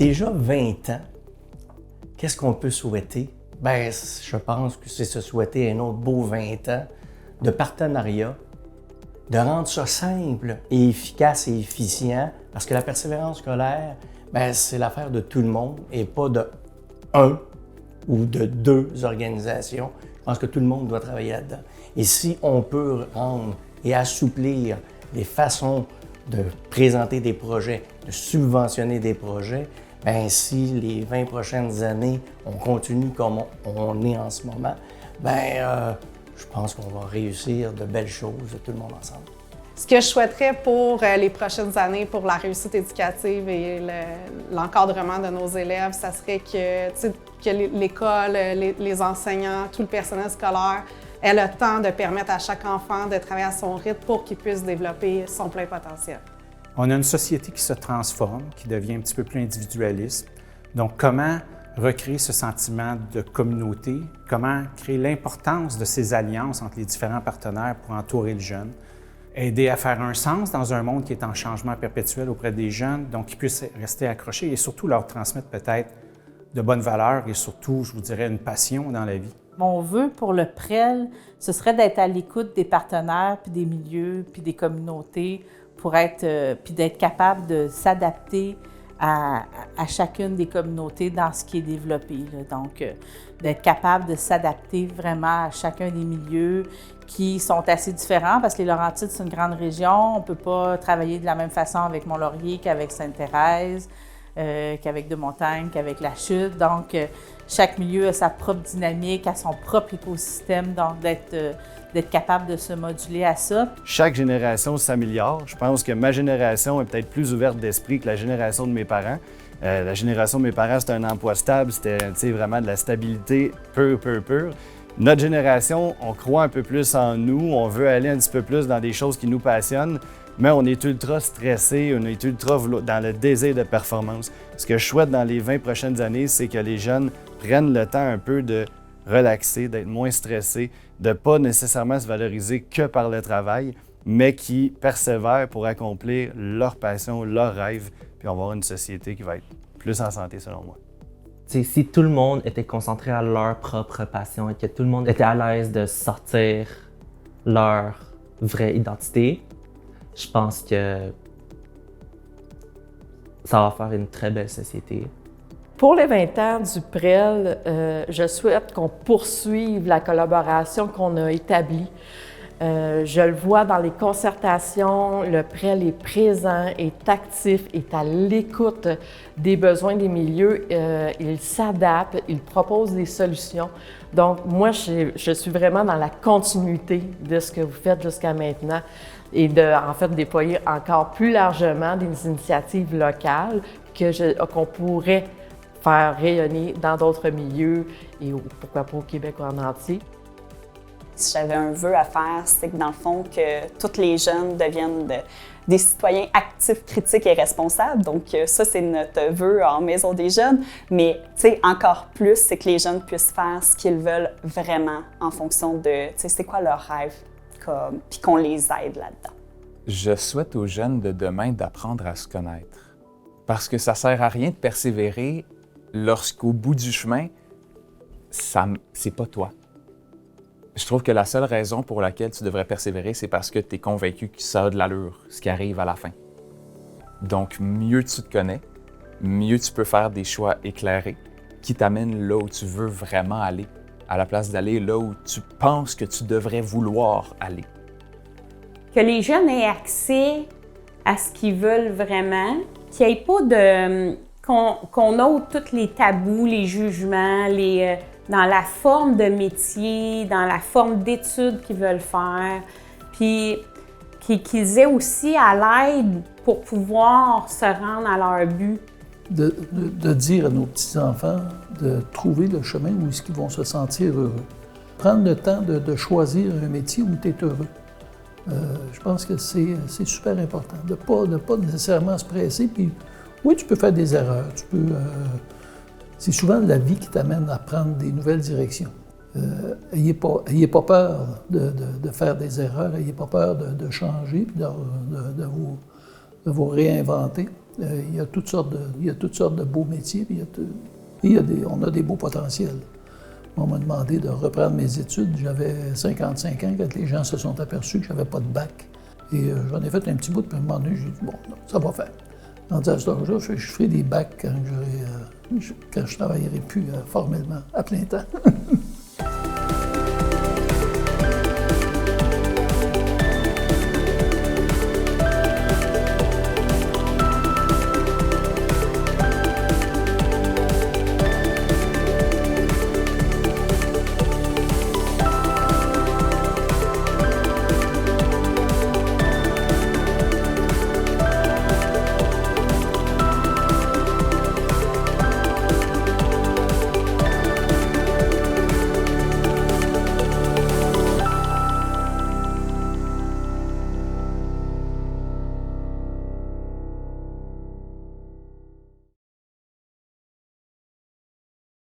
Déjà 20 ans, qu'est-ce qu'on peut souhaiter? Bien, je pense que c'est se souhaiter un autre beau 20 ans de partenariat, de rendre ça simple et efficace et efficient, parce que la persévérance scolaire, bien, c'est l'affaire de tout le monde et pas de un ou de deux organisations. Je pense que tout le monde doit travailler là-dedans. Et si on peut rendre et assouplir les façons de présenter des projets, de subventionner des projets, bien, si les 20 prochaines années, on continue comme on est en ce moment, bien, je pense qu'on va réussir de belles choses, tout le monde ensemble. Ce que je souhaiterais pour les prochaines années, pour la réussite éducative et l'encadrement de nos élèves, ça serait que l'école, les enseignants, tout le personnel scolaire ait le temps de permettre à chaque enfant de travailler à son rythme pour qu'il puisse développer son plein potentiel. On a une société qui se transforme, qui devient un petit peu plus individualiste. Donc, comment recréer ce sentiment de communauté? Comment créer l'importance de ces alliances entre les différents partenaires pour entourer le jeune? Aider à faire un sens dans un monde qui est en changement perpétuel auprès des jeunes, donc qu'ils puissent rester accrochés et surtout leur transmettre peut-être de bonnes valeurs et surtout, je vous dirais, une passion dans la vie. Mon vœu pour le PREL, ce serait d'être à l'écoute des partenaires, puis des milieux, puis des communautés, puis d'être capable de s'adapter à chacune des communautés dans ce qui est développé. Donc, d'être capable de s'adapter vraiment à chacun des milieux qui sont assez différents parce que les Laurentides, c'est une grande région. On ne peut pas travailler de la même façon avec Mont-Laurier qu'avec Sainte-Thérèse, qu'avec Deux-Montagnes, qu'avec La Chute. Donc, chaque milieu a sa propre dynamique, a son propre écosystème, donc d'être capable de se moduler à ça. Chaque génération s'améliore. Je pense que ma génération est peut-être plus ouverte d'esprit que la génération de mes parents. La génération de mes parents, c'était un emploi stable, c'était vraiment de la stabilité pure. Notre génération, on croit un peu plus en nous, on veut aller un petit peu plus dans des choses qui nous passionnent, mais on est ultra stressé, on est ultra dans le désir de performance. Ce que je souhaite dans les 20 prochaines années, c'est que les jeunes prennent le temps un peu de relaxer, d'être moins stressés, de ne pas nécessairement se valoriser que par le travail, mais qui persévèrent pour accomplir leur passion, leurs rêves, puis on va avoir une société qui va être plus en santé selon moi. Si tout le monde était concentré à leur propre passion et que tout le monde était à l'aise de sortir leur vraie identité, je pense que ça va faire une très belle société. Pour les 20 ans du PREL, je souhaite qu'on poursuive la collaboration qu'on a établie. Je le vois dans les concertations, le PREL est présent, est actif, est à l'écoute des besoins des milieux. Il s'adapte, il propose des solutions. Donc, moi, je suis vraiment dans la continuité de ce que vous faites jusqu'à maintenant et en fait, déployer encore plus largement des initiatives locales qu'on pourrait faire rayonner dans d'autres milieux et pourquoi pas au Québec ou en entier. Si j'avais un vœu à faire, c'est que dans le fond, que tous les jeunes deviennent des citoyens actifs, critiques et responsables. Donc ça, c'est notre vœu en Maison des jeunes. Mais tu sais, encore plus, c'est que les jeunes puissent faire ce qu'ils veulent vraiment en fonction de, tu sais, c'est quoi leur rêve, puis qu'on les aide là-dedans. Je souhaite aux jeunes de demain d'apprendre à se connaître. Parce que ça sert à rien de persévérer lorsqu'au bout du chemin, c'est pas toi. Je trouve que la seule raison pour laquelle tu devrais persévérer, c'est parce que tu es convaincu que ça a de l'allure, ce qui arrive à la fin. Donc, mieux tu te connais, mieux tu peux faire des choix éclairés qui t'amènent là où tu veux vraiment aller, à la place d'aller là où tu penses que tu devrais vouloir aller. Que les jeunes aient accès à ce qu'ils veulent vraiment, qu'il n'y ait pas de... qu'on ôte tous les tabous, les jugements, dans la forme de métier, dans la forme d'études qu'ils veulent faire, puis qu'ils aient aussi à l'aide pour pouvoir se rendre à leur but. De dire à nos petits-enfants de trouver le chemin où est-ce qu'ils vont se sentir heureux. Prendre le temps de choisir un métier où tu es heureux. Je pense que c'est super important, de pas nécessairement se presser. Puis, oui, tu peux faire des erreurs, c'est souvent la vie qui t'amène à prendre des nouvelles directions. Ayez pas peur de faire des erreurs, ayez pas peur de changer, puis de vous réinventer. Il y a toutes sortes de beaux métiers, puis on a des beaux potentiels. On m'a demandé de reprendre mes études. J'avais 55 ans quand les gens se sont aperçus que je n'avais pas de bac. Et j'en ai fait un petit bout, puis à un moment donné, j'ai dit, bon, non, ça va faire. Rendu à cet âge-là, je ferai des bacs quand je ne travaillerai plus formellement à plein temps.